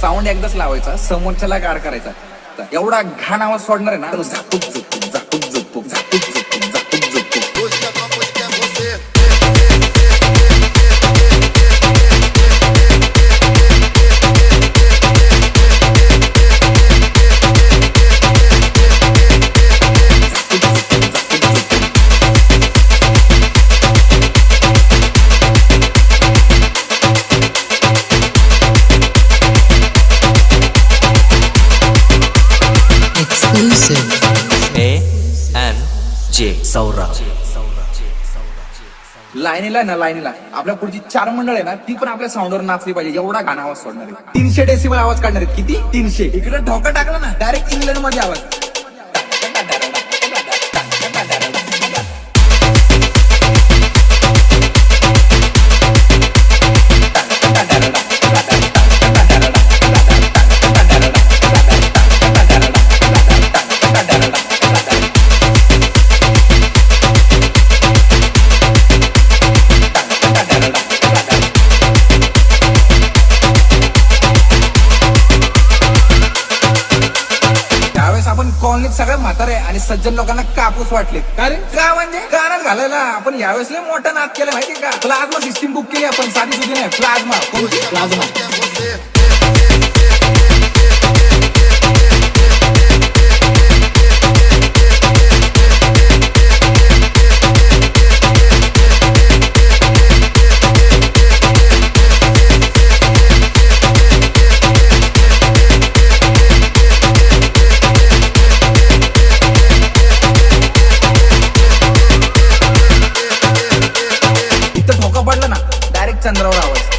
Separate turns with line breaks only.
Sound एकदाच लावायचा, समोरच्याला गार करायचा. एवढा घाण आवाज सोडणार आहे ना, झापूक झुपूक झापूक झुपूक झापूक झुपूक झापूक झुपूक.
Exclusive A&J Saurabh.
लाईनीला ना, लाईनीला आपल्या पुढची 4 मंडळ आहे ना, ती पण आपल्या साऊंडवर नाचली पाहिजे. एवढा घाण आवाज सोडणार आहे. 300 डेसिबल आवाज काढणार आहेत. किती? 300. इकडे ढोका टाकला ना, डायरेक्ट इंग्लंड मध्ये आवाज. आपण कॉलनीत सगळ्या म्हातारे आणि सज्जन लोकांना कापूस वाटले. कारण का म्हणजे गाणं घालायला आपण यावेळेस लय मोठा नाद केला माहिती का. प्लाझ्मा सिस्टीम बुक केली आपण. साधी सुधी नाही, प्लाझ्मा. कोणती? प्लाझ्मा. ढोका पडला ना, डायरेक्ट चंद्रावर आवाज.